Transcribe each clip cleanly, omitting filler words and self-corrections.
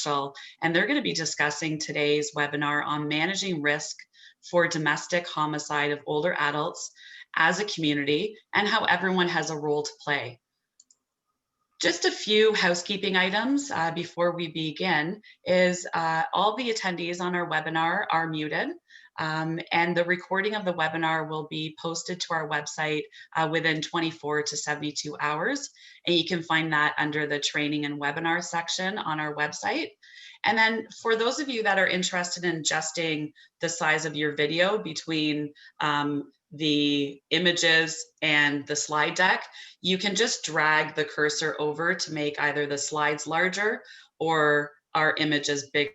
Marshall, and they're going to be discussing today's webinar on managing risk for domestic homicide of older adults as a community and how everyone has a role to play. Just a few housekeeping items before we begin is all the attendees on our webinar are muted, and the recording of the webinar will be posted to our website within 24 to 72 hours. And you can find that under the training and webinar section on our website. And then for those of you that are interested in adjusting the size of your video between the images and the slide deck, you can just drag the cursor over to make either the slides larger or our images bigger.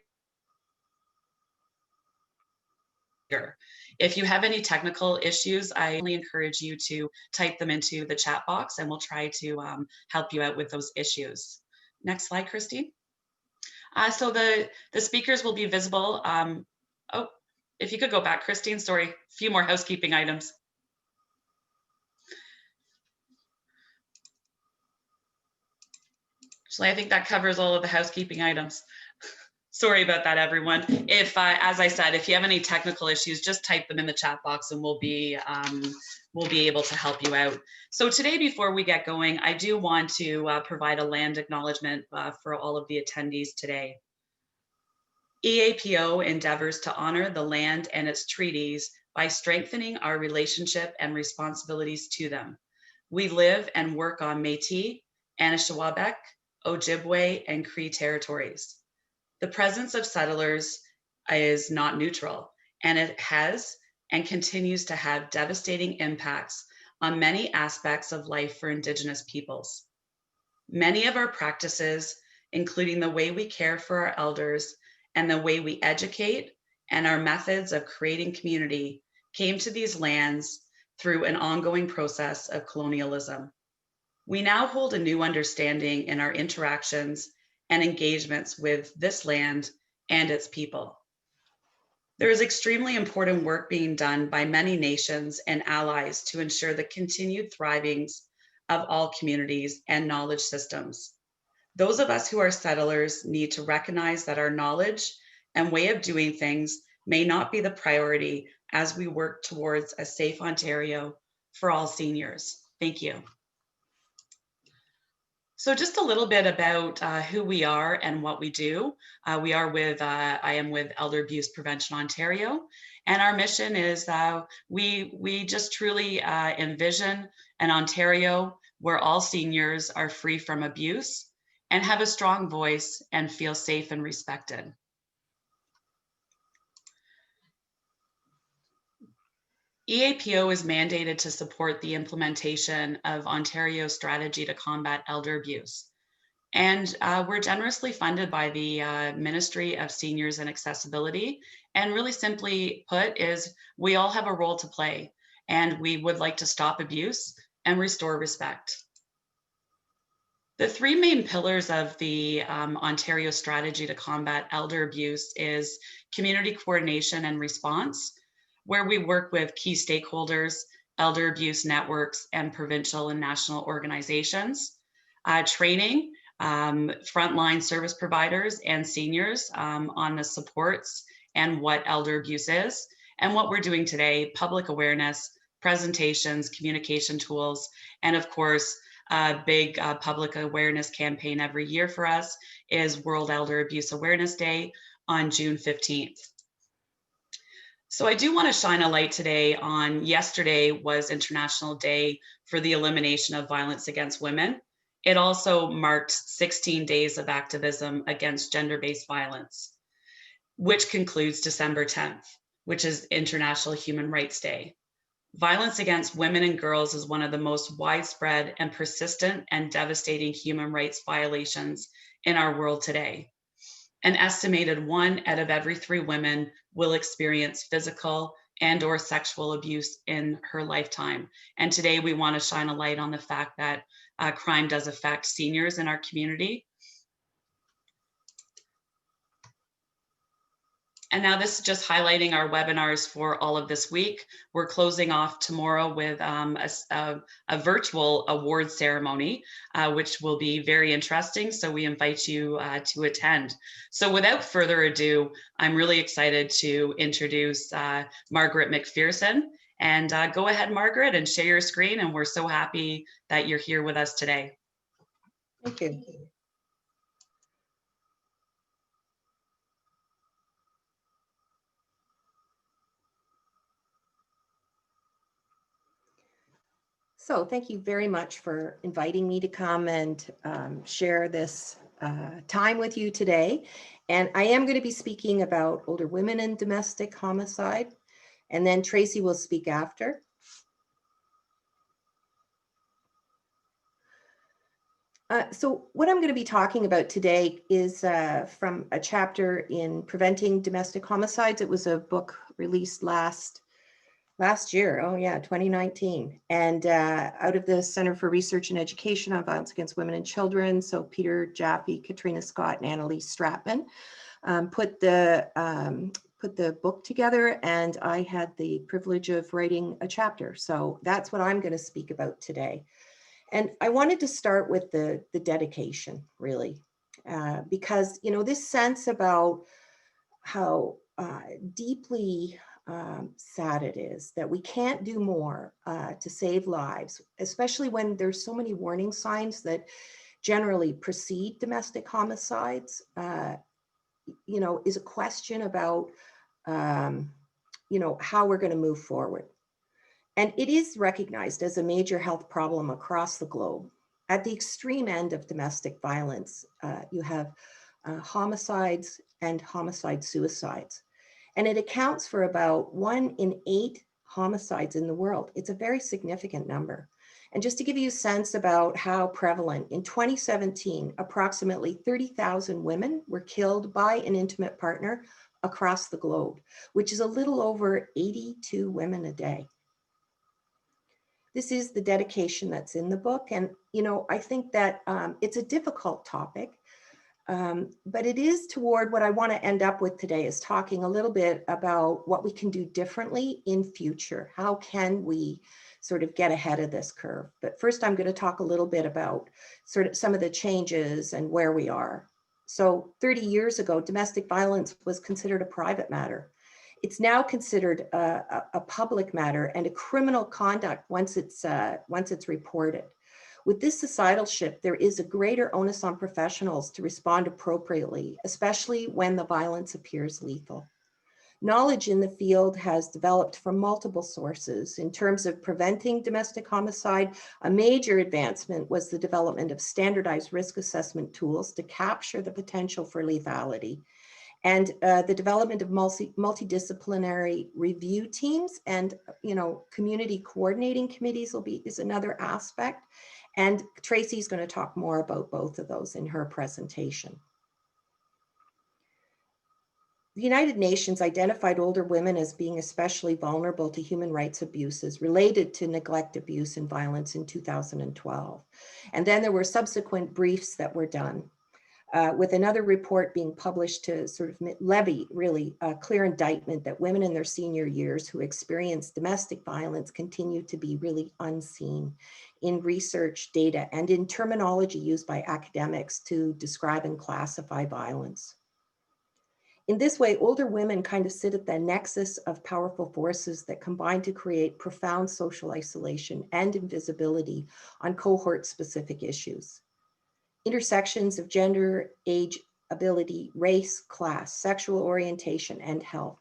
If you have any technical issues, I only encourage you to type them into the chat box and we'll try to help you out with those issues. Next slide, Christine. So the speakers will be visible. Oh, if you could go back, Christine, sorry, a few more housekeeping items. Actually, I think that covers all of the housekeeping items. Sorry about that, everyone. If, as I said, if you have any technical issues, just type them in the chat box and we'll be able to help you out. So today, before we get going, I do want to provide a land acknowledgement for all of the attendees today. EAPO endeavors to honor the land and its treaties by strengthening our relationship and responsibilities to them. We live and work on Métis, Anishinaabe, Ojibwe, and Cree territories. The presence of settlers is not neutral, and it has and continues to have devastating impacts on many aspects of life for Indigenous peoples. Many of our practices, including the way we care for our elders and the way we educate and our methods of creating community, came to these lands through an ongoing process of colonialism. We now hold a new understanding in our interactions and engagements with this land and its people. There is extremely important work being done by many nations and allies to ensure the continued thrivings of all communities and knowledge systems. Those of us who are settlers need to recognize that our knowledge and way of doing things may not be the priority as we work towards a safe Ontario for all seniors. Thank you. So just a little bit about who we are and what we do. I am with Elder Abuse Prevention Ontario, and our mission is we just truly envision an Ontario where all seniors are free from abuse and have a strong voice and feel safe and respected. EAPO is mandated to support the implementation of Ontario's strategy to combat elder abuse. And we're generously funded by the Ministry of Seniors and Accessibility. And really simply put is we all have a role to play, and we would like to stop abuse and restore respect. The three main pillars of the Ontario strategy to combat elder abuse is community coordination and response, where we work with key stakeholders, elder abuse networks, and provincial and national organizations. Training, frontline service providers and seniors on the supports and what elder abuse is. And what we're doing today, public awareness, presentations, communication tools, and of course, a big public awareness campaign every year for us is World Elder Abuse Awareness Day on June 15th. So I do want to shine a light today on yesterday was International Day for the Elimination of Violence Against Women. It also marked 16 days of activism against gender-based violence, which concludes December 10th, which is International Human Rights Day. Violence against women and girls is one of the most widespread and persistent and devastating human rights violations in our world today. An estimated 1 out of every 3 women will experience physical and/or sexual abuse in her lifetime. And today we want to shine a light on the fact that crime does affect seniors in our community. And now this is just highlighting our webinars for all of this week. We're closing off tomorrow with a virtual award ceremony, which will be very interesting. So we invite you to attend. So without further ado, I'm really excited to introduce Margaret MacPherson. And go ahead, Margaret, and share your screen. And we're so happy that you're here with us today. Thank you. So thank you very much for inviting me to come and share this time with you today. And I am going to be speaking about older women and domestic homicide. And then Tracey will speak after. So what I'm going to be talking about today is from a chapter in Preventing Domestic Homicides. It was a book released last year, 2019, and out of the Center for Research and Education on Violence Against Women and Children. So Peter Jaffe, Katrina Scott, and Annalise Stratman put the book together, and I had the privilege of writing a chapter. So that's what I'm going to speak about today. And I wanted to start with the dedication, really, because, you know, this sense about how deeply sad it is that we can't do more to save lives, especially when there's so many warning signs that generally precede domestic homicides, you know, is a question about, you know, how we're going to move forward. And it is recognized as a major health problem across the globe. At the extreme end of domestic violence, you have homicides and homicide suicides. And it accounts for about 1 in 8 homicides in the world. It's a very significant number. And just to give you a sense about how prevalent, in 2017, approximately 30,000 women were killed by an intimate partner across the globe, which is a little over 82 women a day. This is the dedication that's in the book. And, you know, I think that it's a difficult topic, but it is toward what I want to end up with today, is talking a little bit about what we can do differently in future. How can we sort of get ahead of this curve? But first, I'm going to talk a little bit about sort of some of the changes and where we are. So 30 years ago, domestic violence was considered a private matter. It's now considered a public matter and a criminal conduct once it's reported. With this societal shift, there is a greater onus on professionals to respond appropriately, especially when the violence appears lethal. Knowledge in the field has developed from multiple sources. In terms of preventing domestic homicide, a major advancement was the development of standardized risk assessment tools to capture the potential for lethality, and the development of multidisciplinary review teams and, you know, community coordinating committees is another aspect. And Tracey's going to talk more about both of those in her presentation. The United Nations identified older women as being especially vulnerable to human rights abuses related to neglect, abuse, and violence in 2012. And then there were subsequent briefs that were done, with another report being published to sort of levy really a clear indictment that women in their senior years who experience domestic violence continue to be really unseen in research data and in terminology used by academics to describe and classify violence. In this way, older women kind of sit at the nexus of powerful forces that combine to create profound social isolation and invisibility on cohort-specific issues. Intersections of gender, age, ability, race, class, sexual orientation, and health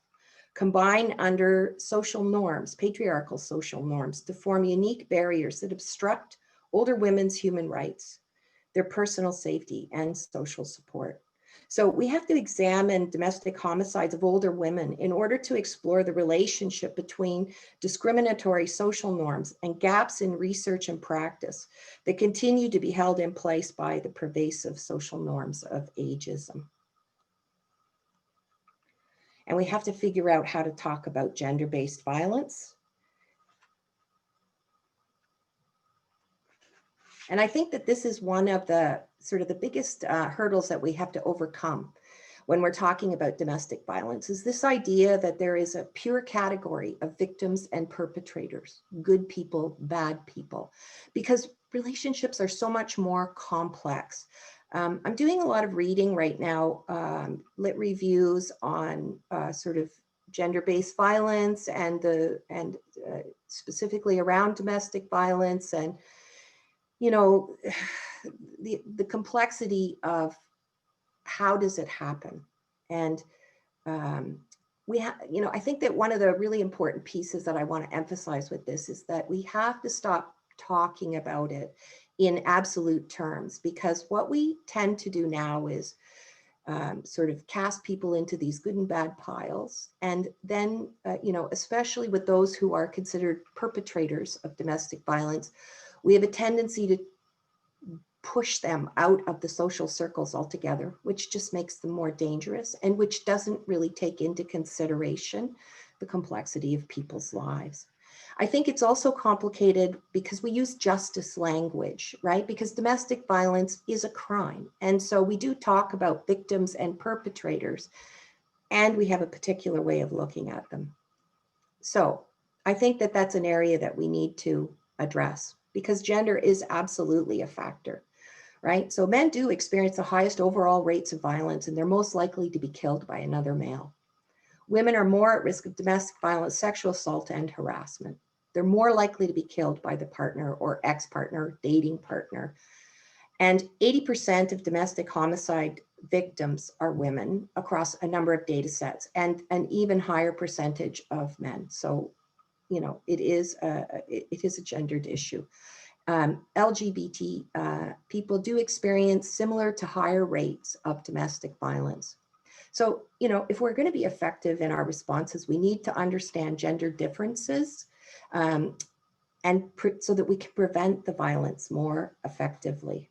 combine under social norms, patriarchal social norms, to form unique barriers that obstruct older women's human rights, their personal safety, and social support. So we have to examine domestic homicides of older women in order to explore the relationship between discriminatory social norms and gaps in research and practice that continue to be held in place by the pervasive social norms of ageism. And we have to figure out how to talk about gender-based violence. And I think that this is one of the sort of the biggest hurdles that we have to overcome. when we're talking about domestic violence is this idea that there is a pure category of victims and perpetrators, good people, bad people, because relationships are so much more complex. I'm doing a lot of reading right now, lit reviews on sort of gender-based violence and specifically around domestic violence, and you know, the complexity of how does it happen. And I think that one of the really important pieces that I want to emphasize with this is that we have to stop talking about it in absolute terms, because what we tend to do now is sort of cast people into these good and bad piles. And then, especially with those who are considered perpetrators of domestic violence, we have a tendency to push them out of the social circles altogether, which just makes them more dangerous and which doesn't really take into consideration the complexity of people's lives. I think it's also complicated because we use justice language, right? Because domestic violence is a crime. And so we do talk about victims and perpetrators, and we have a particular way of looking at them. So I think that that's an area that we need to address, because gender is absolutely a factor, right? So men do experience the highest overall rates of violence, and they're most likely to be killed by another male. Women are more at risk of domestic violence, sexual assault, and harassment. They're more likely to be killed by the partner or ex-partner, dating partner. And 80% of domestic homicide victims are women across a number of data sets, and an even higher percentage of men. So, it is a gendered issue. LGBT people do experience similar to higher rates of domestic violence. So, if we're going to be effective in our responses, we need to understand gender differences, so that we can prevent the violence more effectively.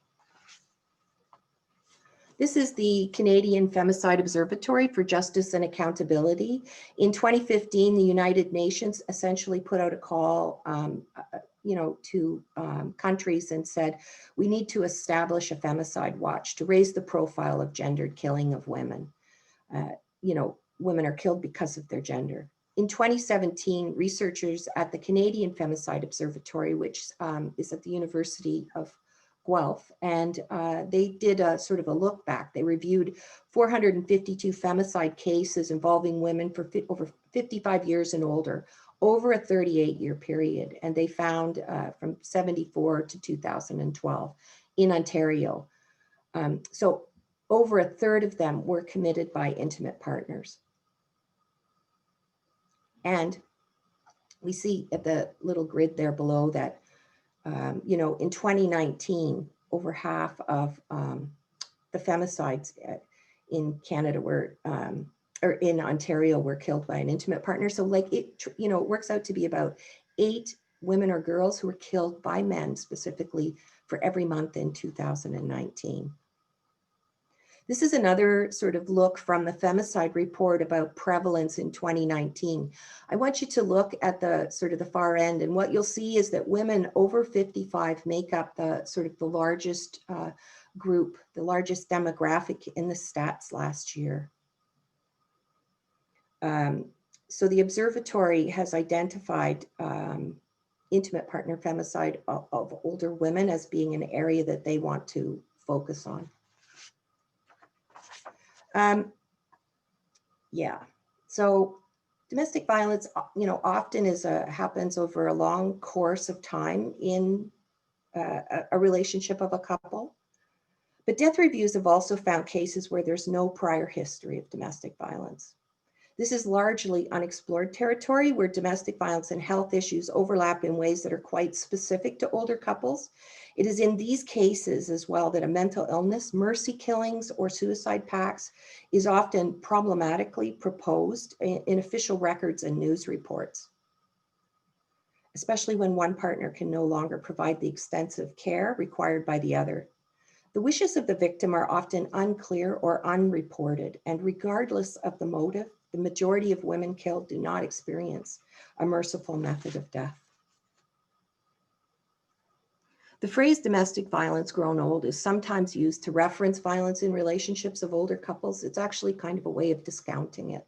This is the Canadian Femicide Observatory for Justice and Accountability. In 2015, the United Nations essentially put out a call to countries and said, we need to establish a femicide watch to raise the profile of gendered killing of women. Women are killed because of their gender. In 2017, researchers at the Canadian Femicide Observatory, which is at the University of Guelph, and they did a sort of a look back. They reviewed 452 femicide cases involving women for over 55 years and older, over a 38-year period. And they found from 1974 to 2012 in Ontario. So over a third of them were committed by intimate partners. And we see at the little grid there below that, in 2019, over half of the femicides in Canada or in Ontario were killed by an intimate partner. So it works out to be about 8 women or girls who were killed by men specifically for every month in 2019. This is another sort of look from the Femicide report about prevalence in 2019. I want you to look at the sort of the far end, and what you'll see is that women over 55 make up the sort of the largest group, the largest demographic in the stats last year. So the observatory has identified intimate partner femicide of older women as being an area that they want to focus on. So domestic violence, often happens over a long course of time in a relationship of a couple. But death reviews have also found cases where there's no prior history of domestic violence. This is largely unexplored territory where domestic violence and health issues overlap in ways that are quite specific to older couples. It is in these cases as well that a mental illness, mercy killings, or suicide pacts is often problematically proposed in official records and news reports, especially when one partner can no longer provide the extensive care required by the other. The wishes of the victim are often unclear or unreported, and regardless of the motive, the majority of women killed do not experience a merciful method of death. The phrase domestic violence grown old is sometimes used to reference violence in relationships of older couples. It's actually kind of a way of discounting it.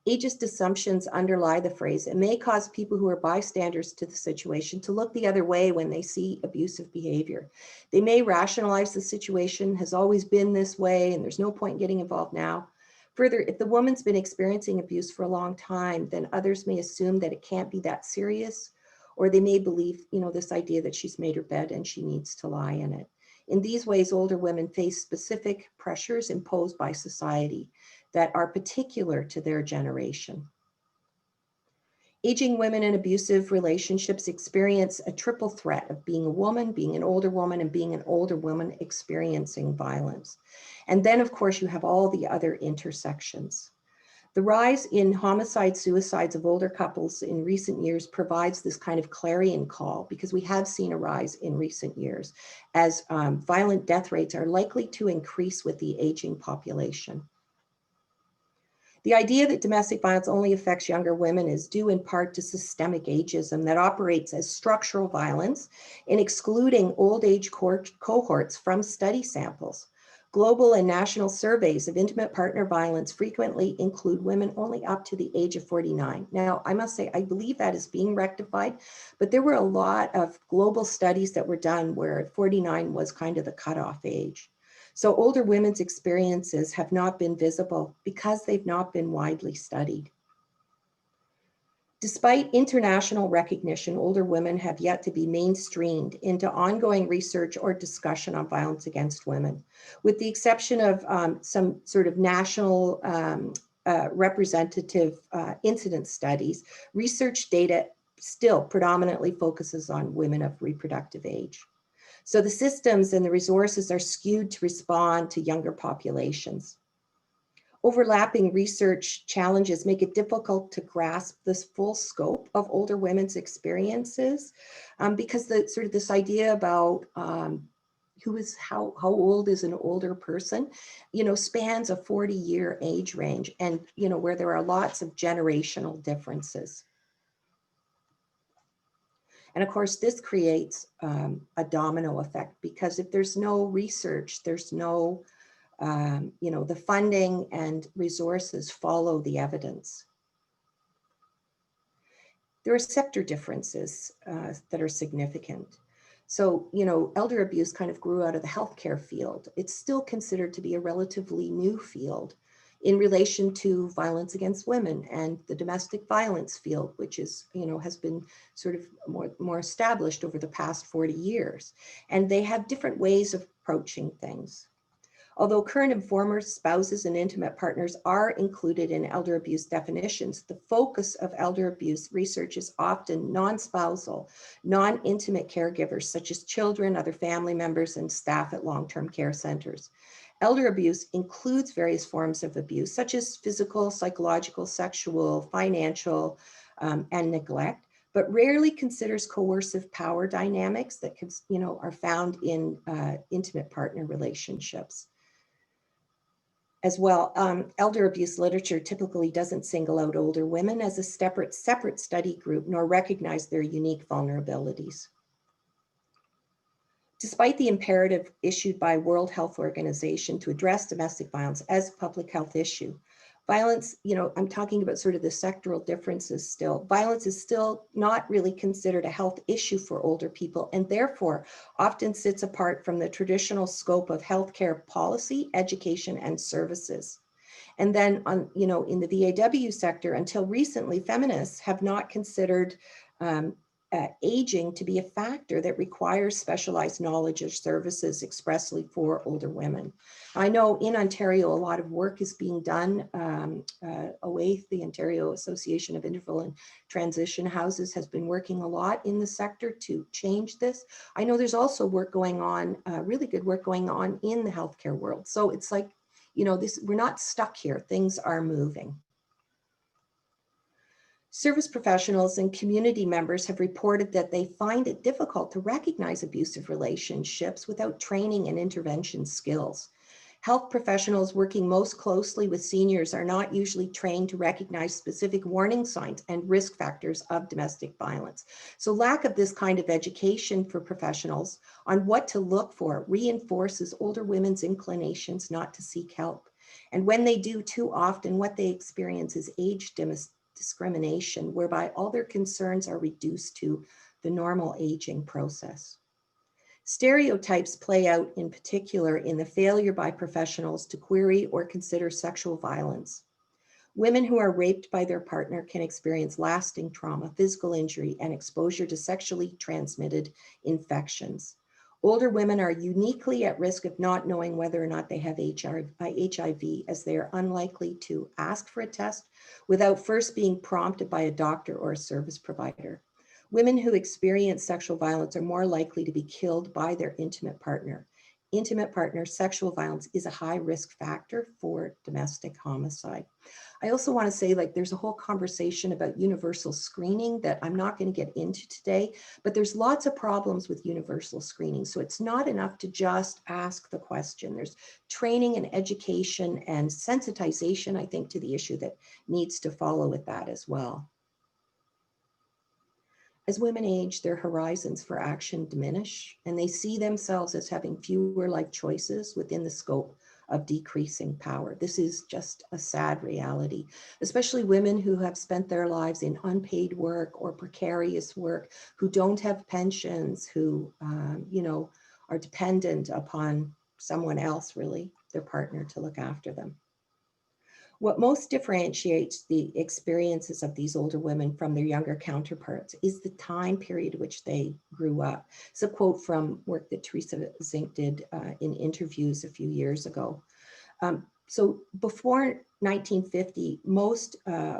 Ageist assumptions underlie the phrase and may cause people who are bystanders to the situation to look the other way when they see abusive behavior. They may rationalize the situation has always been this way and there's no point in getting involved now. Further, if the woman's been experiencing abuse for a long time, then others may assume that it can't be that serious, or they may believe, this idea that she's made her bed and she needs to lie in it. In these ways, older women face specific pressures imposed by society that are particular to their generation. Aging women in abusive relationships experience a triple threat of being a woman, being an older woman, and being an older woman experiencing violence. And then, of course, you have all the other intersections. The rise in homicide, suicides of older couples in recent years provides this kind of clarion call, because we have seen a rise in recent years as violent death rates are likely to increase with the aging population. The idea that domestic violence only affects younger women is due in part to systemic ageism that operates as structural violence in excluding old age cohorts from study samples. Global and national surveys of intimate partner violence frequently include women only up to the age of 49. Now, I must say, I believe that is being rectified, but there were a lot of global studies that were done where 49 was kind of the cutoff age. So older women's experiences have not been visible because they've not been widely studied. Despite international recognition, older women have yet to be mainstreamed into ongoing research or discussion on violence against women. With the exception of some sort of national representative incident studies, research data still predominantly focuses on women of reproductive age. So the systems and the resources are skewed to respond to younger populations. Overlapping research challenges make it difficult to grasp this full scope of older women's experiences because this idea about how old is an older person, spans a 40-year age range, and where there are lots of generational differences. And of course, this creates a domino effect, because if there's no research, there's no, the funding and resources follow the evidence. There are sector differences that are significant. So, elder abuse kind of grew out of the healthcare field. It's still considered to be a relatively new field in relation to violence against women and the domestic violence field, which is, has been sort of more established over the past 40 years. And they have different ways of approaching things. Although current and former spouses and intimate partners are included in elder abuse definitions, the focus of elder abuse research is often non-spousal, non-intimate caregivers, such as children, other family members, and staff at long-term care centers. Elder abuse includes various forms of abuse, such as physical, psychological, sexual, financial, and neglect, but rarely considers coercive power dynamics that are found in intimate partner relationships. As well, elder abuse literature typically doesn't single out older women as a separate study group, nor recognize their unique vulnerabilities. Despite the imperative issued by World Health Organization to address domestic violence as a public health issue, violence, I'm talking about sort of the sectoral differences still. Violence is still not really considered a health issue for older people, and therefore often sits apart from the traditional scope of healthcare policy, education, and services. And then in the VAW sector, until recently, feminists have not considered aging to be a factor that requires specialized knowledge or services expressly for older women. I know in Ontario, a lot of work is being done. OAITH, the Ontario Association of Interval and Transition Houses, has been working a lot in the sector to change this. I know there's also work going on, really good work going on in the healthcare world. So it's like, we're not stuck here, things are moving. Service professionals and community members have reported that they find it difficult to recognize abusive relationships without training and intervention skills. Health professionals working most closely with seniors are not usually trained to recognize specific warning signs and risk factors of domestic violence. So lack of this kind of education for professionals on what to look for reinforces older women's inclinations not to seek help. And when they do, too often, what they experience is age discrimination, whereby all their concerns are reduced to the normal aging process. Stereotypes play out in particular in the failure by professionals to query or consider sexual violence. Women who are raped by their partner can experience lasting trauma, physical injury, and exposure to sexually transmitted infections. Older women are uniquely at risk of not knowing whether or not they have HIV, as they are unlikely to ask for a test without first being prompted by a doctor or a service provider. Women who experience sexual violence are more likely to be killed by their intimate partner. Intimate partner sexual violence is a high risk factor for domestic homicide. I also want to say, like, there's a whole conversation about universal screening that I'm not going to get into today, but there's lots of problems with universal screening. So it's not enough to just ask the question. There's training and education and sensitization, I think, to the issue that needs to follow with that as well. As women age, their horizons for action diminish, and they see themselves as having fewer life choices within the scope of decreasing power. This is just a sad reality, especially women who have spent their lives in unpaid work or precarious work, who don't have pensions, who are dependent upon someone else, really, their partner, to look after them. What most differentiates the experiences of these older women from their younger counterparts is the time period which they grew up. It's a quote from work that Teresa Zink did in interviews a few years ago. So before 1950, most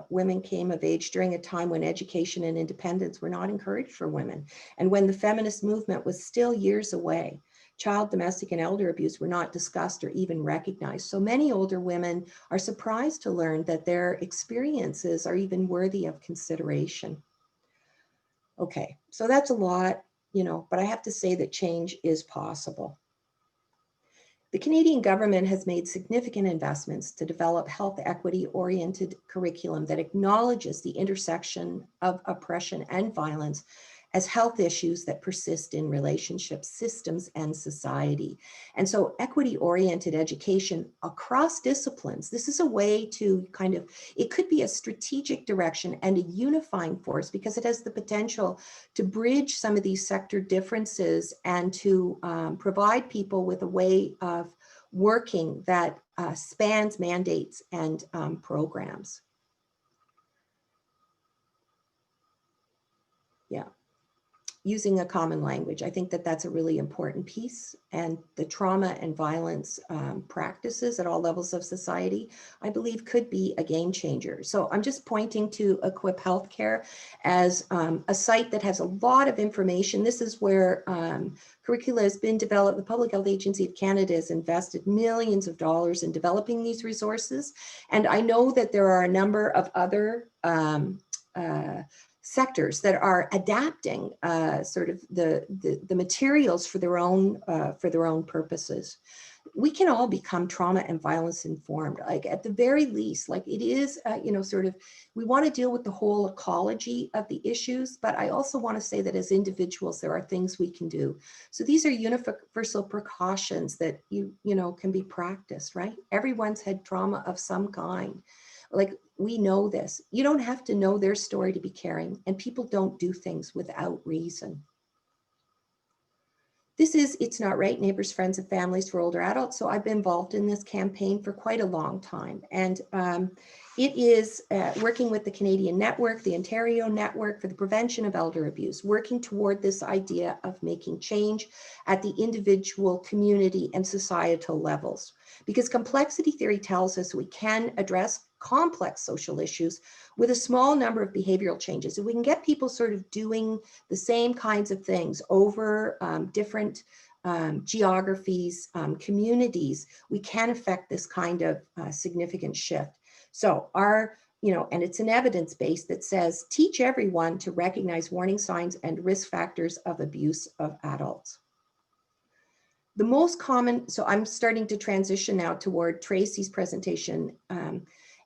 women came of age during a time when education and independence were not encouraged for women, and when the feminist movement was still years away. Child, domestic, and elder abuse were not discussed or even recognized. So many older women are surprised to learn that their experiences are even worthy of consideration. Okay, so that's a lot, but I have to say that change is possible. The Canadian government has made significant investments to develop health equity-oriented curriculum that acknowledges the intersection of oppression and violence as health issues that persist in relationships, systems, and society. And so equity-oriented education across disciplines, this is a way to it could be a strategic direction and a unifying force, because it has the potential to bridge some of these sector differences and to provide people with a way of working that spans mandates and programs. Yeah. Using a common language. I think that that's a really important piece, and the trauma and violence practices at all levels of society, I believe, could be a game changer. So I'm just pointing to Equip Healthcare as a site that has a lot of information. This is where curricula has been developed. The Public Health Agency of Canada has invested millions of dollars in developing these resources. And I know that there are a number of other sectors that are adapting sort of the materials for their own purposes. We can all become trauma and violence informed, like at the very least. Like it is, we want to deal with the whole ecology of the issues, but I also want to say that as individuals, there are things we can do. So these are universal precautions that can be practiced, right? Everyone's had trauma of some kind. Like, we know this. You don't have to know their story to be caring, and people don't do things without reason. This is It's Not Right, Neighbors, Friends, and Families for Older Adults. So I've been involved in this campaign for quite a long time. And it is working with the Canadian Network, the Ontario Network for the Prevention of Elder Abuse, working toward this idea of making change at the individual, community, and societal levels. Because complexity theory tells us we can address complex social issues with a small number of behavioral changes. If we can get people sort of doing the same kinds of things over different geographies, communities, we can affect this kind of significant shift. So and it's an evidence base that says, teach everyone to recognize warning signs and risk factors of abuse of adults. The most common, so I'm starting to transition now toward Tracey's presentation.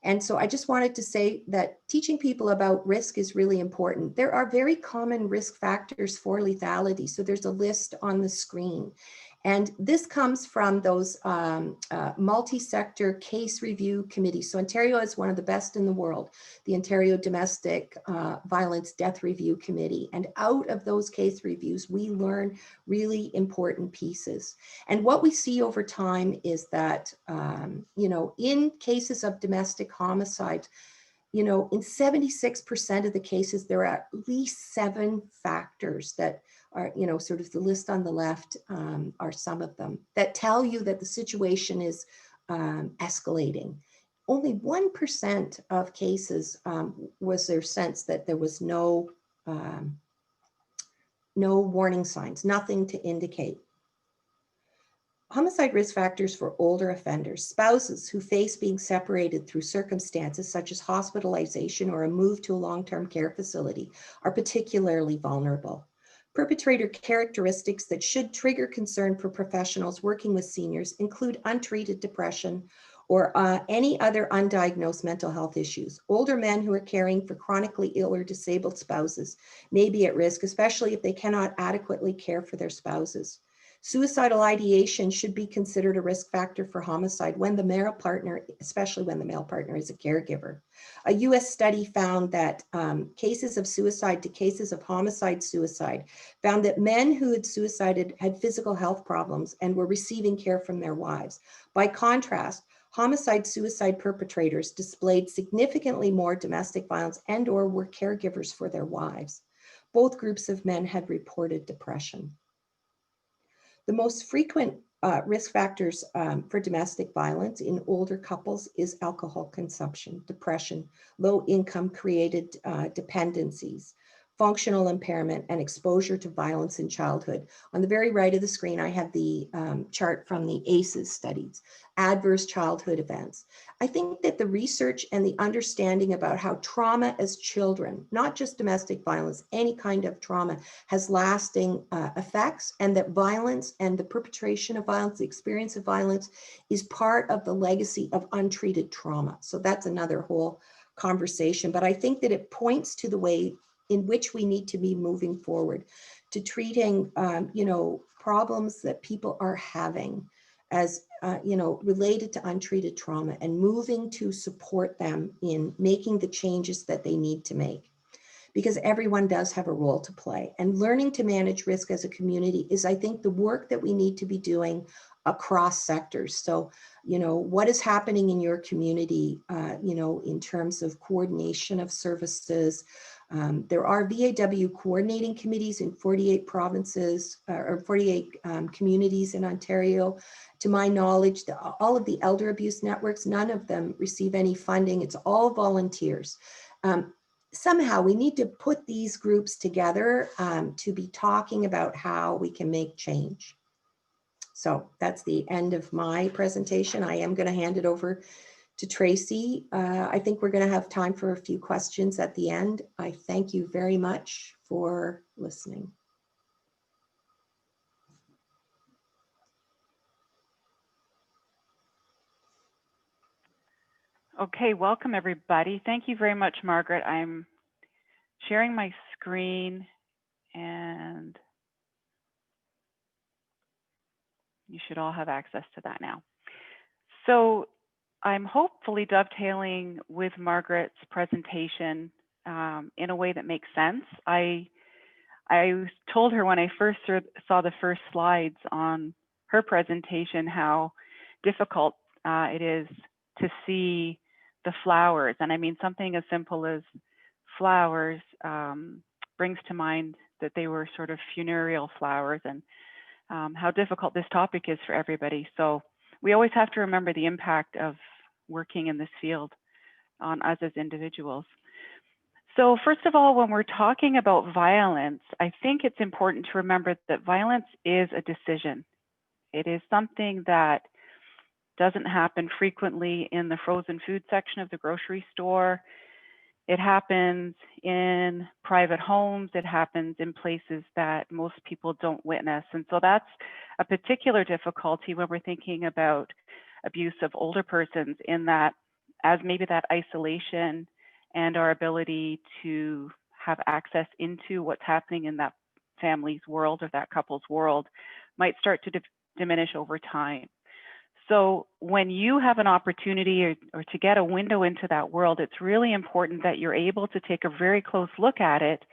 And so I just wanted to say that teaching people about risk is really important. There are very common risk factors for lethality. So there's a list on the screen. And this comes from those multi-sector case review committees. So Ontario is one of the best in the world, the Ontario Domestic Violence Death Review Committee. And out of those case reviews, we learn really important pieces. And what we see over time is that, you know, in cases of domestic homicide, you know, in 76% of the cases, there are at least 7 factors that are, you know, sort of the list on the left are some of them that tell you that the situation is escalating. Only 1% of cases was their sense that there was no warning signs, nothing to indicate. Homicide risk factors for older offenders, spouses who face being separated through circumstances such as hospitalization or a move to a long-term care facility, are particularly vulnerable. Perpetrator characteristics that should trigger concern for professionals working with seniors include untreated depression or any other undiagnosed mental health issues. Older men who are caring for chronically ill or disabled spouses may be at risk, especially if they cannot adequately care for their spouses. Suicidal ideation should be considered a risk factor for homicide when the male partner, especially when the male partner is a caregiver. A US study found that cases of suicide to cases of homicide suicide found that men who had suicided had physical health problems and were receiving care from their wives. By contrast, homicide suicide perpetrators displayed significantly more domestic violence and or were caregivers for their wives. Both groups of men had reported depression. The most frequent risk factors for domestic violence in older couples is alcohol consumption, depression, low income created dependencies, functional impairment, and exposure to violence in childhood. On the very right of the screen, I have the chart from the ACEs studies, adverse childhood events. I think that the research and the understanding about how trauma as children, not just domestic violence, any kind of trauma, has lasting effects, and that violence and the perpetration of violence, the experience of violence, is part of the legacy of untreated trauma. So that's another whole conversation, but I think that it points to the way in which we need to be moving forward to treating, you know, problems that people are having as, you know, related to untreated trauma and moving to support them in making the changes that they need to make. Because everyone does have a role to play. And learning to manage risk as a community is, I think, the work that we need to be doing across sectors. So, you know, what is happening in your community, you know, in terms of coordination of services. There are VAW coordinating committees in 48 provinces or 48 communities in Ontario. To my knowledge, all of the elder abuse networks, none of them receive any funding. It's all volunteers. Somehow we need to put these groups together to be talking about how we can make change. So that's the end of my presentation. I am going to hand it over to Tracey. I think we're going to have time for a few questions at the end. I thank you very much for listening. Okay, welcome everybody. Thank you very much, Margaret. I'm sharing my screen and you should all have access to that now. So I'm hopefully dovetailing with Margaret's presentation in a way that makes sense. I told her when I first saw the first slides on her presentation how difficult it is to see the flowers. And I mean, something as simple as flowers brings to mind that they were sort of funereal flowers, and how difficult this topic is for everybody. So we always have to remember the impact of working in this field on us as individuals. So first of all, when we're talking about violence, I think it's important to remember that violence is a decision. It is something that doesn't happen frequently in the frozen food section of the grocery store. It happens in private homes. It happens in places that most people don't witness. And so that's a particular difficulty when we're thinking about abuse of older persons, in that as maybe that isolation and our ability to have access into what's happening in that family's world or that couple's world might start to diminish over time. So when you have an opportunity or to get a window into that world, it's really important that you're able to take a very close look at it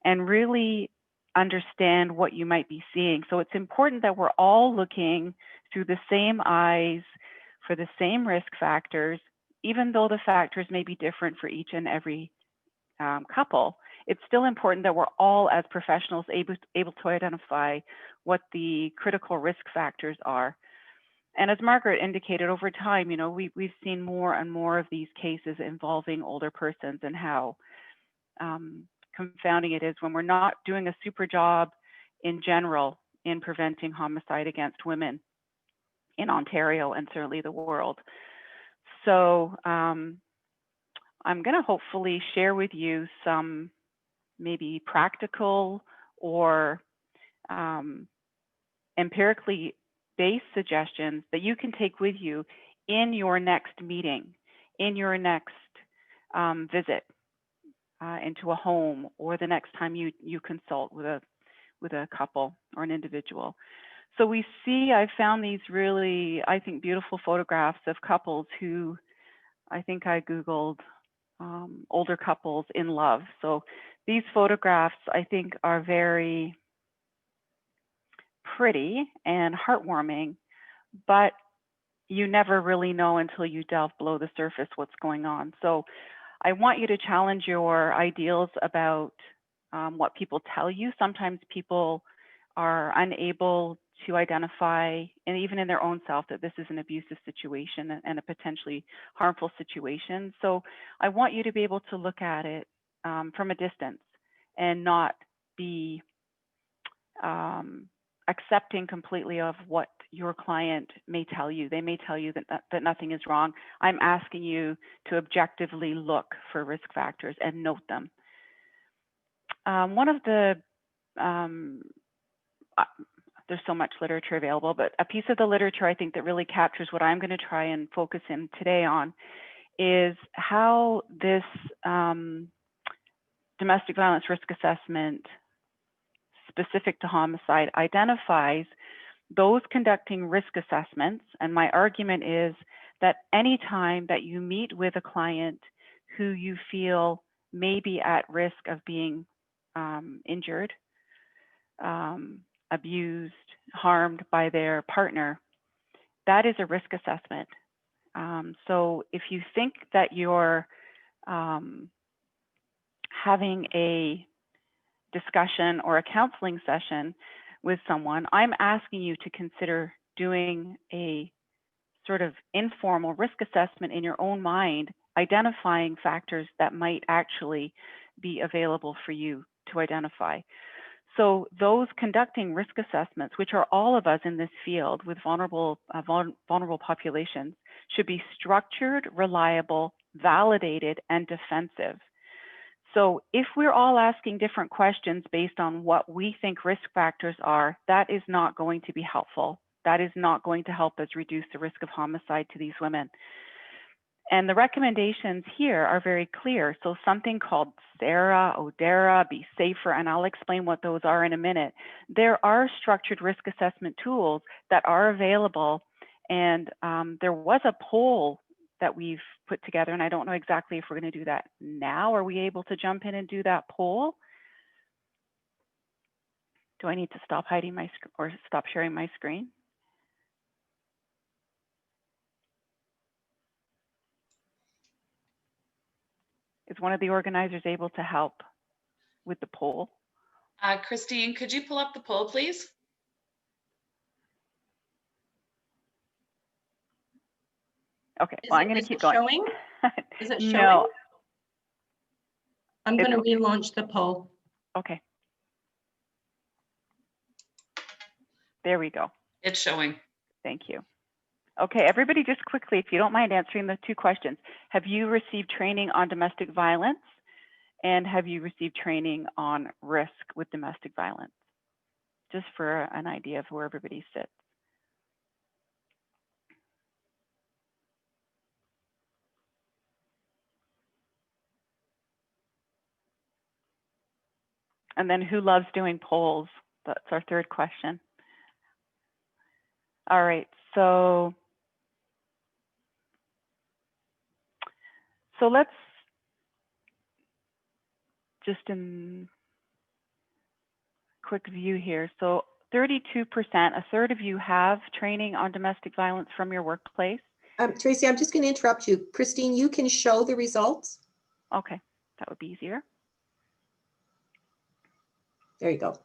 and really understand what you might be seeing. So it's important that we're all looking through the same eyes for the same risk factors, even though the factors may be different for each and every couple. It's still important that we're all, as professionals, able to identify what the critical risk factors are. And as Margaret indicated, over time, you know, we've seen more and more of these cases involving older persons, and how confounding it is when we're not doing a super job in general in preventing homicide against women in Ontario and certainly the world. So I'm going to hopefully share with you some maybe practical or empirically based suggestions that you can take with you in your next meeting, in your next visit into a home, or the next time you consult with a couple or an individual. So we see, I found these really, I think, beautiful photographs of couples who, I think I Googled older couples in love. So these photographs, I think, are very pretty and heartwarming, but you never really know until you delve below the surface what's going on. So I want you to challenge your ideals about what people tell you. Sometimes people are unable to identify, and even in their own self, that this is an abusive situation and a potentially harmful situation. So I want you to be able to look at it from a distance and not be accepting completely of what your client may tell you. They may tell you that nothing is wrong. I'm asking you to objectively look for risk factors and note them. One of the, there's so much literature available, but a piece of the literature I think that really captures what I'm going to try and focus in today on is how this domestic violence risk assessment specific to homicide identifies those conducting risk assessments. And my argument is that anytime that you meet with a client who you feel may be at risk of being injured, abused, harmed by their partner, that is a risk assessment. So if you think that you're having a discussion or a counseling session with someone, I'm asking you to consider doing a sort of informal risk assessment in your own mind, identifying factors that might actually be available for you to identify. So those conducting risk assessments, which are all of us in this field with vulnerable populations, should be structured, reliable, validated, and defensive. So if we're all asking different questions based on what we think risk factors are, that is not going to be helpful. That is not going to help us reduce the risk of homicide to these women. And the recommendations here are very clear. So something called SARA, ODERA, Be Safer, and I'll explain what those are in a minute. There are structured risk assessment tools that are available. And there was a poll that we've put together, and I don't know exactly if we're going to do that now. Are we able to jump in and do that poll? Do I need to stop hiding my screen or stop sharing my screen? Is one of the organizers able to help with the poll? Christine, could you pull up the poll, please? Okay, well, I'm going to keep going. Showing? Is it showing? No. I'm going to relaunch the poll. Okay. There we go. It's showing. Thank you. Okay, everybody just quickly, if you don't mind answering the two questions. Have you received training on domestic violence? And have you received training on risk with domestic violence? Just for an idea of where everybody sits. And then who loves doing polls? That's our third question. All right, so let's just in quick view here. So 32%, a third of you have training on domestic violence from your workplace. Tracey, I'm just going to interrupt you. Christine, you can show the results. Okay, that would be easier. There you go.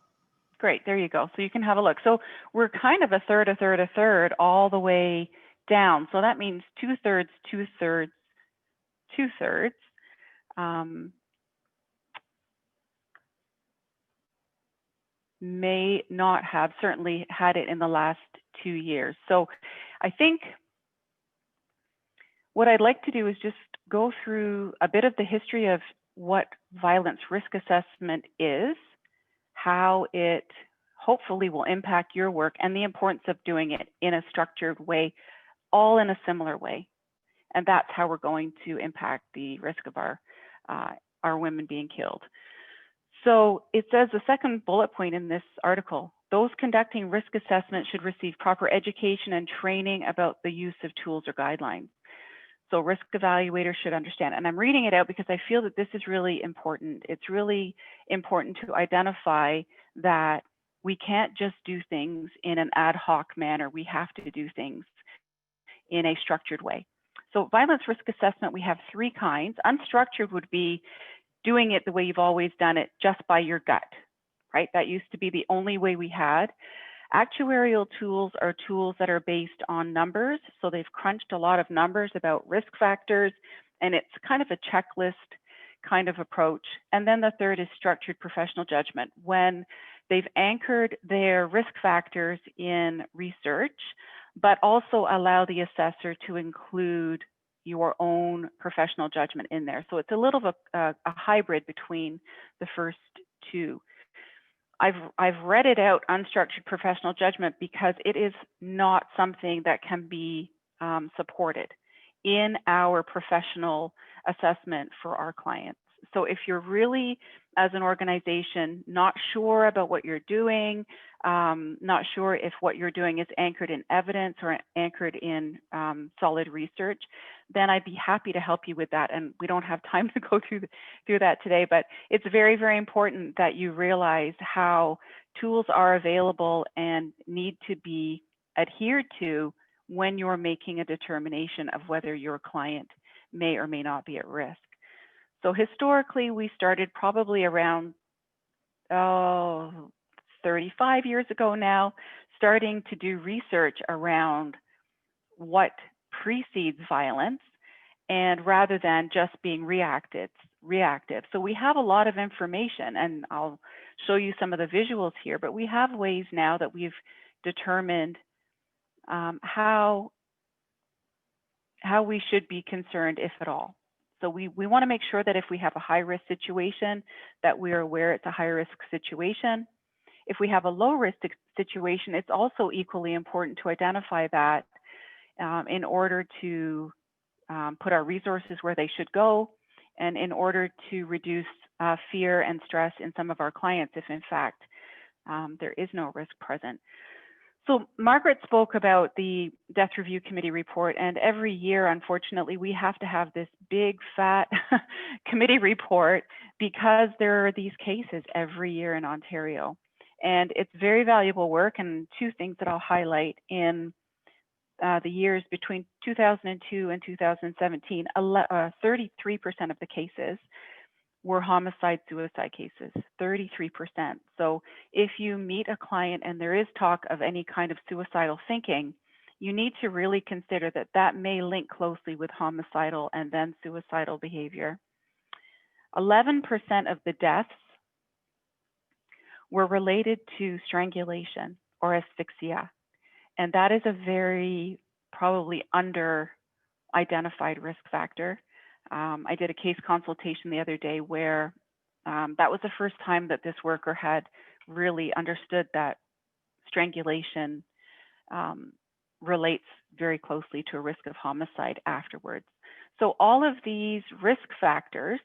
Great, there you go. So you can have a look. So we're kind of a third, a third, a third all the way down. So that means 2/3, 2/3, 2/3. May not have certainly had it in the last 2 years. So I think what I'd like to do is just go through a bit of the history of what violence risk assessment is, how it hopefully will impact your work, and the importance of doing it in a structured way, all in a similar way. And that's how we're going to impact the risk of our women being killed. So it says the second bullet point in this article, those conducting risk assessment should receive proper education and training about the use of tools or guidelines. So risk evaluators should understand, and I'm reading it out because I feel that this is really important. It's really important to identify that we can't just do things in an ad hoc manner. We have to do things in a structured way. So violence risk assessment, we have three kinds. Unstructured would be doing it the way you've always done it, just by your gut, right? That used to be the only way we had. Actuarial tools are tools that are based on numbers. So they've crunched a lot of numbers about risk factors, and it's kind of a checklist kind of approach. And then the third is structured professional judgment, when they've anchored their risk factors in research, but also allow the assessor to include your own professional judgment in there. So it's a little of a hybrid between the first two. I've read it out, unstructured professional judgment, because it is not something that can be supported in our professional assessment for our clients. So if you're really, as an organization, not sure about what you're doing, not sure if what you're doing is anchored in evidence or anchored in solid research, then I'd be happy to help you with that. And we don't have time to go through that today, but it's very, very important that you realize how tools are available and need to be adhered to when you're making a determination of whether your client may or may not be at risk. So historically, we started probably around 35 years ago now, starting to do research around what precedes violence, and rather than just being reactive. So we have a lot of information, and I'll show you some of the visuals here, but we have ways now that we've determined how we should be concerned, if at all. So we want to make sure that if we have a high-risk situation, that we are aware it's a high-risk situation. If we have a low-risk situation, it's also equally important to identify that in order to put our resources where they should go, and in order to reduce fear and stress in some of our clients if, in fact, there is no risk present. So Margaret spoke about the Death Review Committee report, and every year, unfortunately, we have to have this big, fat committee report because there are these cases every year in Ontario. And it's very valuable work, and two things that I'll highlight in the years between 2002 and 2017, 33% of the cases were homicide suicide cases, 33%. So if you meet a client and there is talk of any kind of suicidal thinking, you need to really consider that that may link closely with homicidal and then suicidal behavior. 11% of the deaths were related to strangulation or asphyxia. And that is a very probably under identified risk factor. I did a case consultation the other day where that was the first time that this worker had really understood that strangulation relates very closely to a risk of homicide afterwards. So all of these risk factors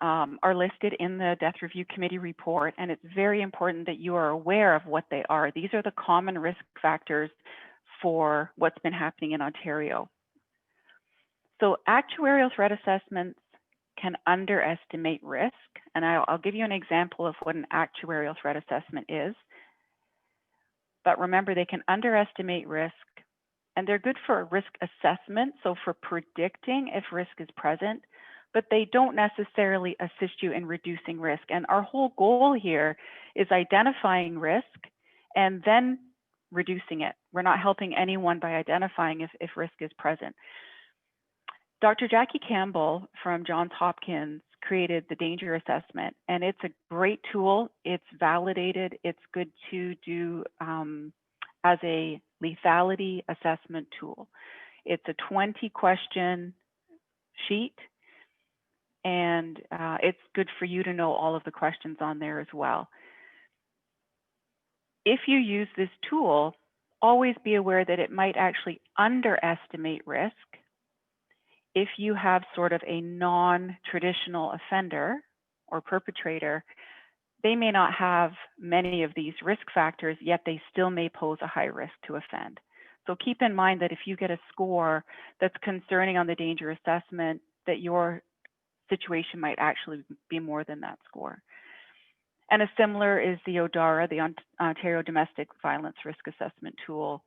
are listed in the Death Review Committee report, and it's very important that you are aware of what they are. These are the common risk factors for what's been happening in Ontario. So actuarial threat assessments can underestimate risk, and I'll give you an example of what an actuarial threat assessment is. But remember, they can underestimate risk, and they're good for a risk assessment, so for predicting if risk is present, but they don't necessarily assist you in reducing risk. And our whole goal here is identifying risk and then reducing it. We're not helping anyone by identifying if risk is present. Dr. Jackie Campbell from Johns Hopkins created the danger assessment, and it's a great tool. It's validated. It's good to do as a lethality assessment tool. It's a 20-question sheet, and it's good for you to know all of the questions on there as well. If you use this tool, always be aware that it might actually underestimate risk. If you have sort of a non-traditional offender or perpetrator, they may not have many of these risk factors, yet they still may pose a high risk to offend. So keep in mind that if you get a score that's concerning on the danger assessment, that your situation might actually be more than that score. And a similar is the ODARA, the Ontario Domestic Violence Risk Assessment Tool,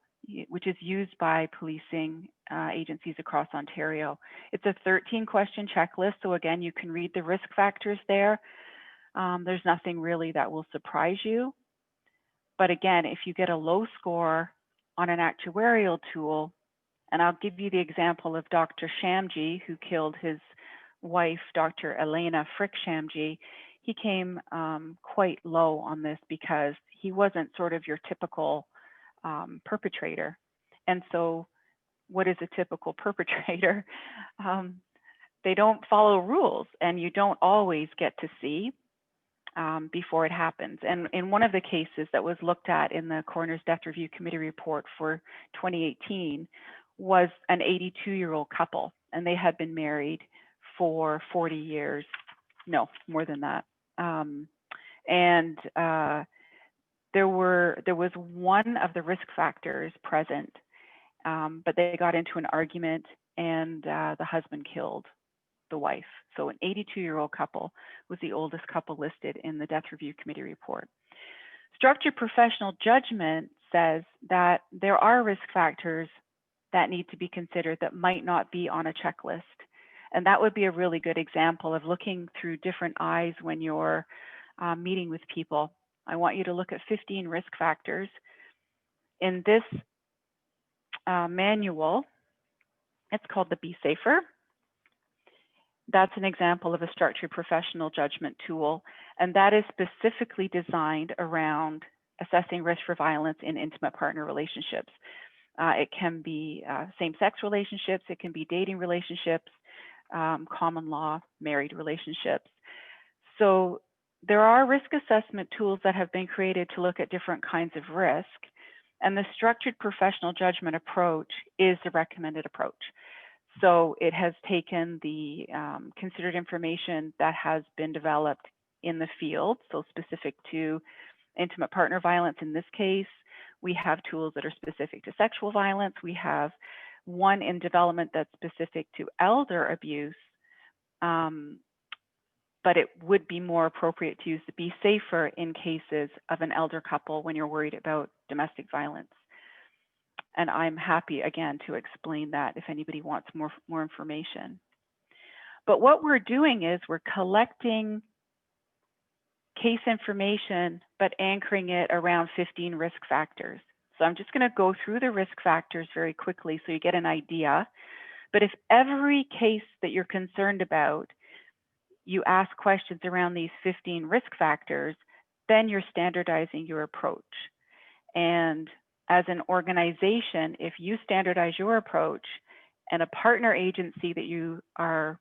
which is used by policing agencies across Ontario. It's a 13-question checklist, so again, you can read the risk factors there. There's nothing really that will surprise you. But again, if you get a low score on an actuarial tool, and I'll give you the example of Dr. Shamji, who killed his wife, Dr. Elena Frick Shamji. He came quite low on this because he wasn't sort of your typical perpetrator. And so what is a typical perpetrator? They don't follow rules, and you don't always get to see before it happens. And in one of the cases that was looked at in the Coroner's Death Review Committee report for 2018 was an 82-year-old couple, and they had been married for 40 years, no, more than that. There was one of the risk factors present, but they got into an argument, and the husband killed the wife. So an 82-year-old couple was the oldest couple listed in the Death Review Committee report. Structured professional judgment says that there are risk factors that need to be considered that might not be on a checklist. And that would be a really good example of looking through different eyes when you're meeting with people. I want you to look at 15 risk factors. In this manual, it's called the Be Safer. That's an example of a structured professional judgment tool, and that is specifically designed around assessing risk for violence in intimate partner relationships. It can be same-sex relationships, it can be dating relationships, common law, married relationships. So there are risk assessment tools that have been created to look at different kinds of risk, and the structured professional judgment approach is the recommended approach. So it has taken the considered information that has been developed in the field, so specific to intimate partner violence in this case. We have tools that are specific to sexual violence. We have one in development that's specific to elder abuse, but it would be more appropriate to use the Be Safer in cases of an elder couple when you're worried about domestic violence. And I'm happy, again, to explain that if anybody wants more information. But what we're doing is we're collecting case information, but anchoring it around 15 risk factors. So I'm just going to go through the risk factors very quickly so you get an idea. But if every case that you're concerned about, you ask questions around these 15 risk factors, then you're standardizing your approach. And as an organization, if you standardize your approach and a partner agency that you are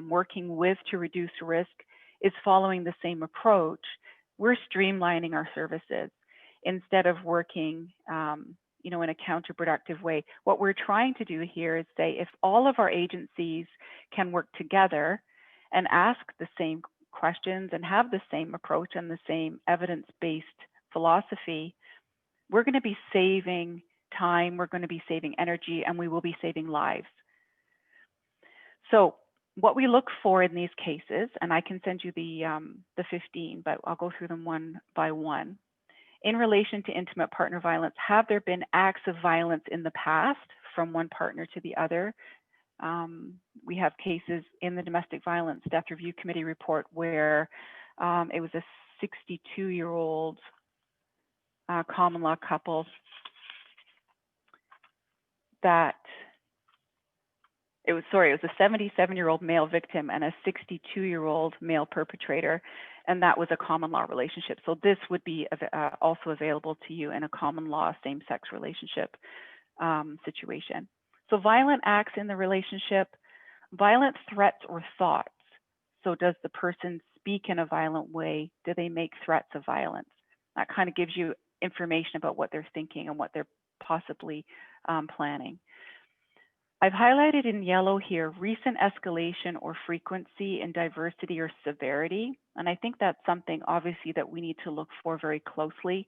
working with to reduce risk is following the same approach, we're streamlining our services instead of working in a counterproductive way. What we're trying to do here is say, if all of our agencies can work together and ask the same questions and have the same approach and the same evidence-based philosophy, we're going to be saving time, we're going to be saving energy, and we will be saving lives. So what we look for in these cases, and I can send you the 15, but I'll go through them one by one. In relation to intimate partner violence, have there been acts of violence in the past from one partner to the other? We have cases in the Domestic Violence Death Review Committee report where it was a 62-year-old common law couple that it was a 77-year-old male victim and a 62-year-old male perpetrator, and that was a common law relationship. So this would be also available to you in a common law same-sex relationship situation. So violent acts in the relationship, violent threats or thoughts. So does the person speak in a violent way? Do they make threats of violence? That kind of gives you information about what they're thinking and what they're possibly planning. I've highlighted in yellow here recent escalation or frequency in diversity or severity. And I think that's something obviously that we need to look for very closely.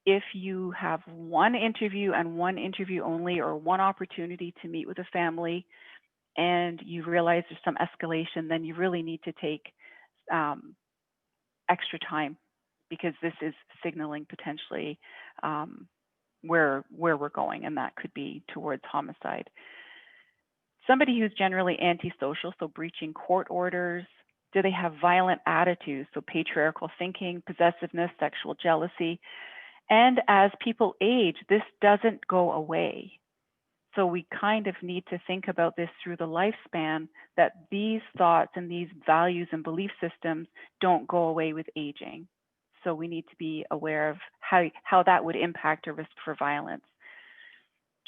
If you have one interview and one interview only, or one opportunity to meet with a family, and you realize there's some escalation, then you really need to take extra time, because this is signaling potentially where we're going, and that could be towards homicide. Somebody who's generally antisocial, so breaching court orders. Do they have violent attitudes, so patriarchal thinking, possessiveness, sexual jealousy? And as people age, this doesn't go away. So we kind of need to think about this through the lifespan, that these thoughts and these values and belief systems don't go away with aging. So we need to be aware of how that would impact a risk for violence.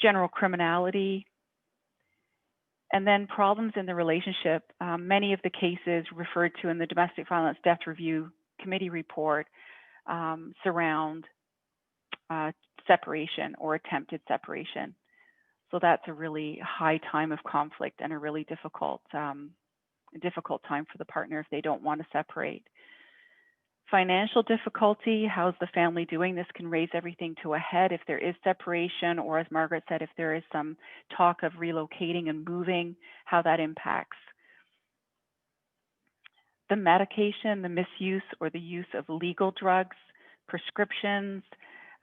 General criminality, and then problems in the relationship. Many of the cases referred to in the Domestic Violence Death Review Committee report surround separation or attempted separation. So that's a really high time of conflict and a really difficult time for the partner if they don't want to separate. Financial difficulty, how's the family doing? This can raise everything to a head if there is separation, or as Margaret said, if there is some talk of relocating and moving, how that impacts. The medication, the misuse or the use of legal drugs, prescriptions,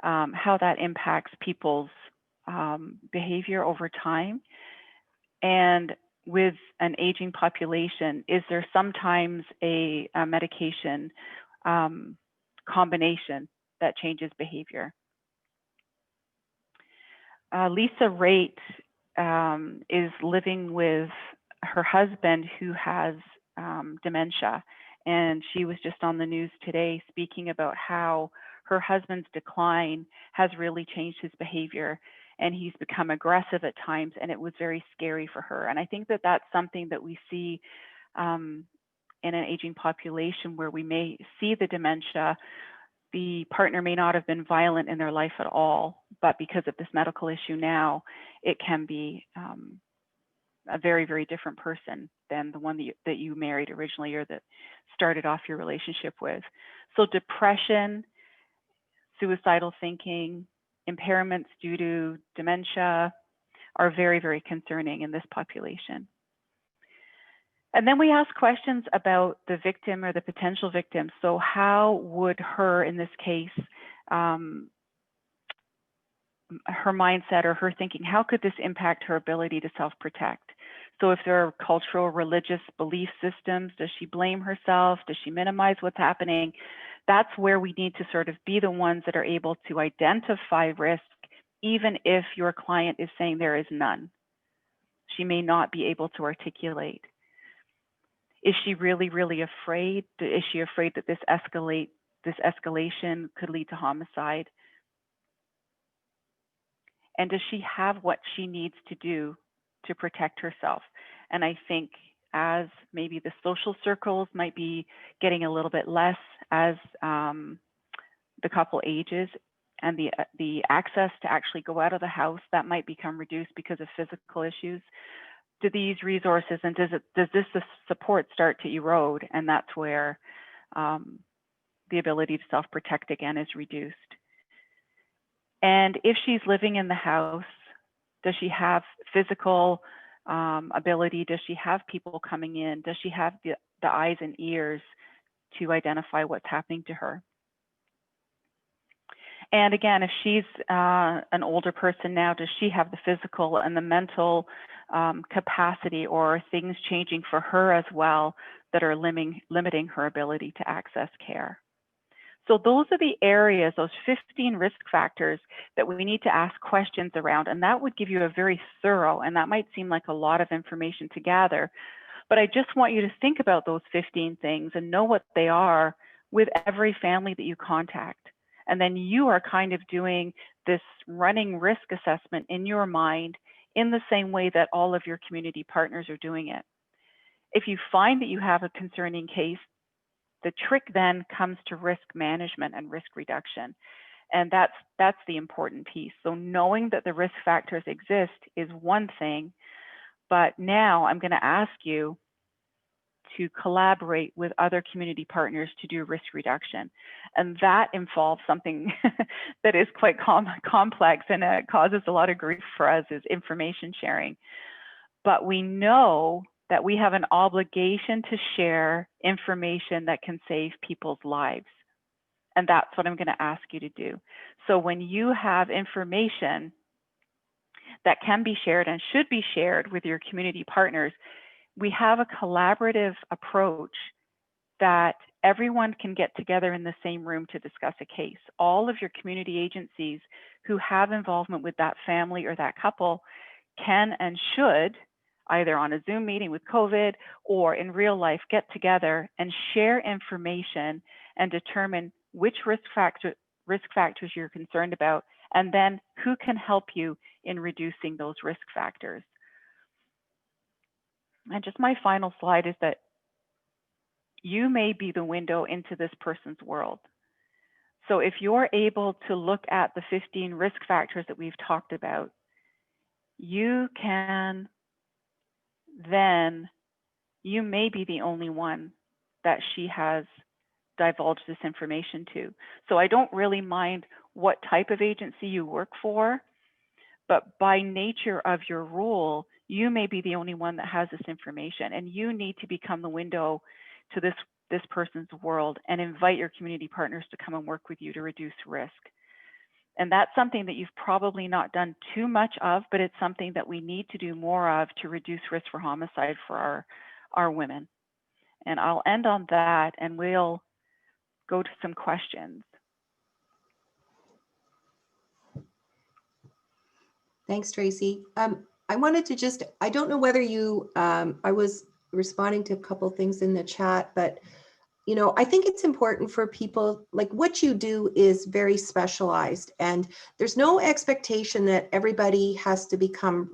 how that impacts people's behavior over time. And with an aging population, is there sometimes a medication combination that changes behavior? Lisa Raitt is living with her husband who has dementia, and she was just on the news today speaking about how her husband's decline has really changed his behavior, and he's become aggressive at times, and it was very scary for her. And I think that that's something that we see in an aging population, where we may see the dementia. The partner may not have been violent in their life at all, but because of this medical issue now, it can be a very, very different person than the one that you married originally, or that started off your relationship with. So depression, suicidal thinking, impairments due to dementia are very, very concerning in this population. And then we ask questions about the victim or the potential victim. So how would her, in this case, her mindset or her thinking, how could this impact her ability to self-protect? So if there are cultural, religious belief systems, does she blame herself? Does she minimize what's happening? That's where we need to sort of be the ones that are able to identify risk, even if your client is saying there is none. She may not be able to articulate. Is she really, really afraid? Is she afraid that this escalation could lead to homicide? And does she have what she needs to do to protect herself? And I think as maybe the social circles might be getting a little bit less as the couple ages, and the access to actually go out of the house, that might become reduced because of physical issues. Do these resources and does this support start to erode? And that's where the ability to self-protect again is reduced. And if she's living in the house, does she have physical ability? Does she have people coming in? Does she have the eyes and ears to identify what's happening to her? And again, if she's an older person now, does she have the physical and the mental capacity, or things changing for her as well that are limiting her ability to access care? So those are the areas, those 15 risk factors that we need to ask questions around. And that would give you a very thorough, and that might seem like a lot of information to gather, but I just want you to think about those 15 things and know what they are with every family that you contact. And then you are kind of doing this running risk assessment in your mind in the same way that all of your community partners are doing it. If you find that you have a concerning case, the trick then comes to risk management and risk reduction. And that's the important piece. So knowing that the risk factors exist is one thing, but now I'm going to ask you to collaborate with other community partners to do risk reduction. And that involves something that is quite complex, and it causes a lot of grief for us, is information sharing. But we know that we have an obligation to share information that can save people's lives. And that's what I'm going to ask you to do. So when you have information that can be shared and should be shared with your community partners, we have a collaborative approach that everyone can get together in the same room to discuss a case. All of your community agencies who have involvement with that family or that couple can and should, either on a Zoom meeting with COVID or in real life, get together and share information and determine which risk factors you're concerned about, and then who can help you in reducing those risk factors. And just my final slide is that you may be the window into this person's world. So if you're able to look at the 15 risk factors that we've talked about, you can then, you may be the only one that she has divulged this information to. So I don't really mind what type of agency you work for, but by nature of your role, you may be the only one that has this information, and you need to become the window to this person's world and invite your community partners to come and work with you to reduce risk. And that's something that you've probably not done too much of, but it's something that we need to do more of to reduce risk for homicide for our women. And I'll end on that, and we'll go to some questions. Thanks, Tracey. I wanted to just, I don't know whether you, I was responding to a couple of things in the chat, but you know, I think it's important for people, like what you do is very specialized, and there's no expectation that everybody has to become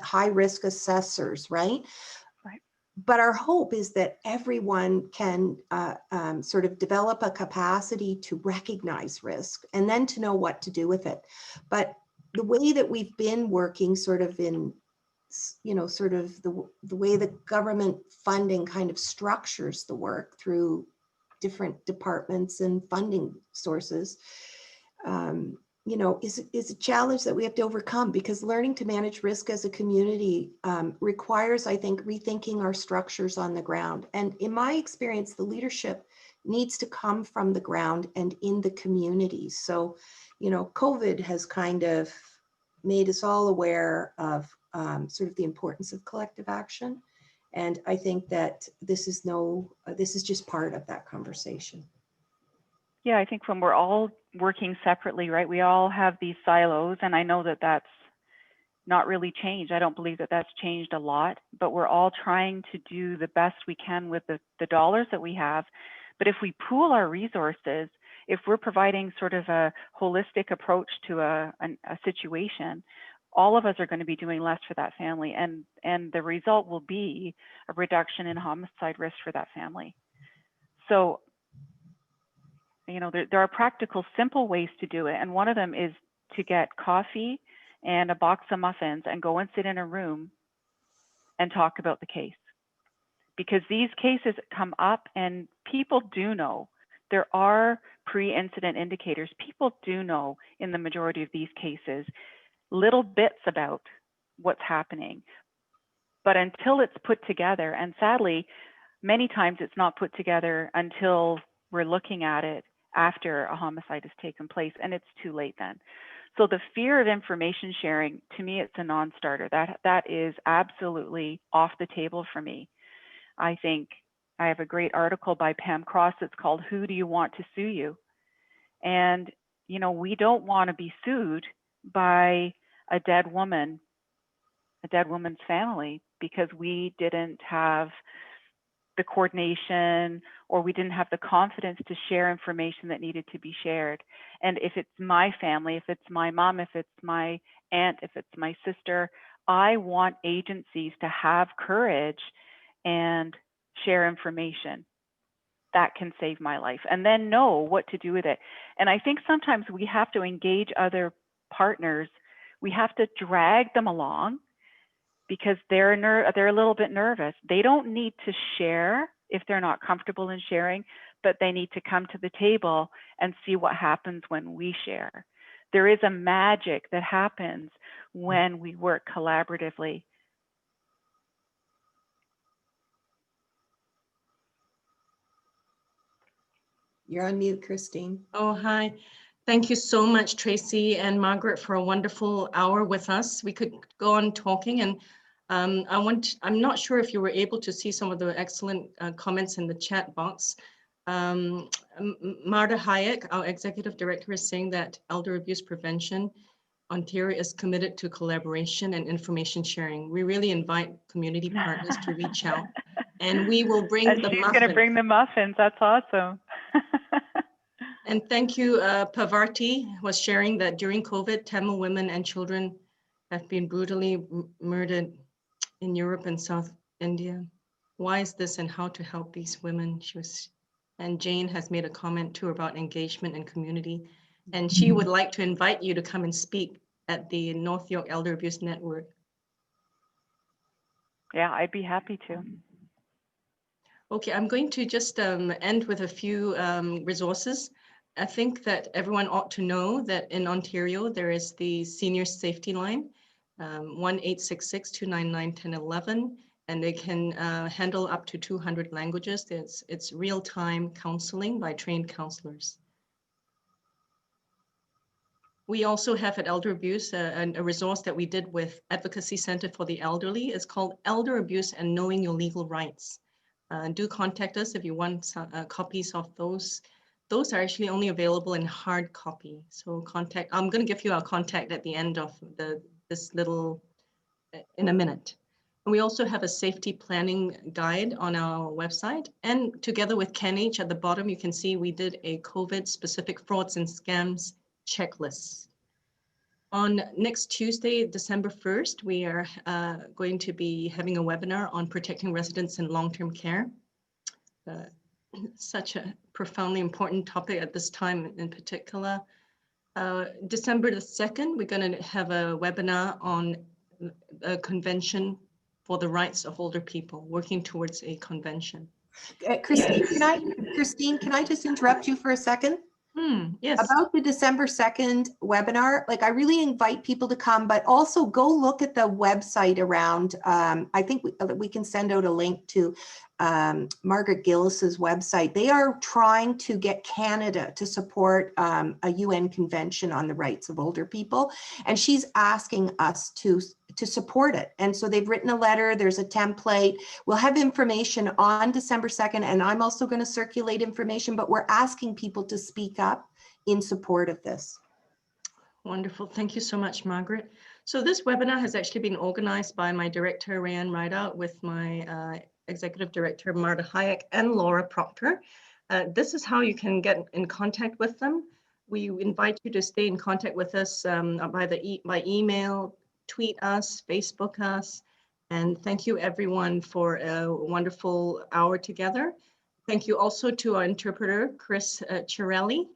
high risk assessors, right? Right. But our hope is that everyone can sort of develop a capacity to recognize risk and then to know what to do with it. But the way that we've been working sort of in, you know, sort of the way the government funding kind of structures the work through different departments and funding sources, you know, is a challenge that we have to overcome, because learning to manage risk as a community requires, I think, rethinking our structures on the ground. And in my experience, the leadership needs to come from the ground and in the communities. So, you know, COVID has kind of made us all aware of sort of the importance of collective action. And I think that this is just part of that conversation. Yeah, I think when we're all working separately, right, we all have these silos, and I know that that's not really changed. I don't believe that that's changed a lot, but we're all trying to do the best we can with the dollars that we have. But if we pool our resources if we're providing sort of a holistic approach to a situation, all of us are going to be doing less for that family, and the result will be a reduction in homicide risk for that family. So, you know, there are practical, simple ways to do it, and one of them is to get coffee and a box of muffins and go and sit in a room and talk about the case. Because these cases come up and people do know. There are pre-incident indicators. People do know in the majority of these cases little bits about what's happening. But until it's put together, and sadly, many times it's not put together until we're looking at it after a homicide has taken place, and it's too late then. So the fear of information sharing, to me, it's a non-starter. That is absolutely off the table for me. I think I have a great article by Pam Cross that's called "Who Do You Want to Sue You?" And, you know, we don't want to be sued by a dead woman's family because we didn't have the coordination or we didn't have the confidence to share information that needed to be shared. And if it's my family, if it's my mom, if it's my aunt, if it's my sister, I want agencies to have courage and share information that can save my life, and then know what to do with it. And I think sometimes we have to engage other partners. We have to drag them along because they're a little bit nervous. They don't need to share if they're not comfortable in sharing, but they need to come to the table and see what happens when we share. There is a magic that happens when we work collaboratively. You're on mute, Christine. Oh, hi. Thank you so much, Tracey and Margaret, for a wonderful hour with us. We could go on talking, and I'm not sure if you were able to see some of the excellent comments in the chat box. Marta Hayek, our executive director, is saying that Elder Abuse Prevention Ontario is committed to collaboration and information sharing. We really invite community partners to reach out, and we will bring and the she's muffins. going to bring the muffins. That's awesome. And thank you, Pavarti was sharing that during COVID, Tamil women and children have been brutally murdered in Europe and South India. Why is this, and how to help these women? And Jane has made a comment too about engagement and community. And she would like to invite you to come and speak at the North York Elder Abuse Network. Yeah, I'd be happy to. Okay, I'm going to just end with a few resources. I think that everyone ought to know that in Ontario, there is the Senior Safety Line, 1-866-299-1011, and they can handle up to 200 languages. It's real-time counseling by trained counselors. We also have at Elder Abuse a resource that we did with Advocacy Center for the Elderly. It's called Elder Abuse and Knowing Your Legal Rights. Do contact us if you want copies of those. Those are actually only available in hard copy. So contact, I'm going to give you our contact at the end of this little, in a minute. And we also have a safety planning guide on our website. And together with CanAge at the bottom, you can see we did a COVID specific frauds and scams checklist. On next Tuesday, December 1st, we are going to be having a webinar on protecting residents in long-term care. Such a profoundly important topic at this time in particular. December the 2nd, we're going to have a webinar on a convention for the rights of older people, working towards a convention. Christine, can I just interrupt you for a second? Yes. About the December 2nd webinar, like I really invite people to come, but also go look at the website around, I think we can send out a link to Margaret Gillis's website. They are trying to get Canada to support a UN convention on the rights of older people. And she's asking us to support it. And so they've written a letter, there's a template. We'll have information on December 2nd, and I'm also going to circulate information, but we're asking people to speak up in support of this. Wonderful. Thank you so much, Margaret. So this webinar has actually been organized by my director, Rayanne Rideout, with my executive director, Marta Hayek, and Laura Proctor. This is how you can get in contact with them. We invite you to stay in contact with us by email, tweet us, Facebook us. And thank you everyone for a wonderful hour together. Thank you also to our interpreter, Chris Chirelli.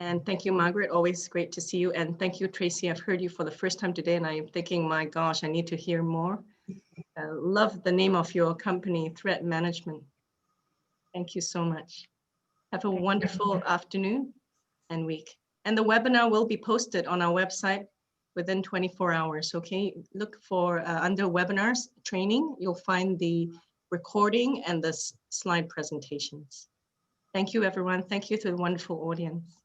And thank you, Margaret, always great to see you. And thank you, Tracey. I've heard you for the first time today and I'm thinking, my gosh, I need to hear more. Love the name of your company, Threat Management. Thank you so much. Have a wonderful afternoon and week. And the webinar will be posted on our website within 24 hours, okay? Look for under webinars training, you'll find the recording and the slide presentations. Thank you, everyone. Thank you to the wonderful audience.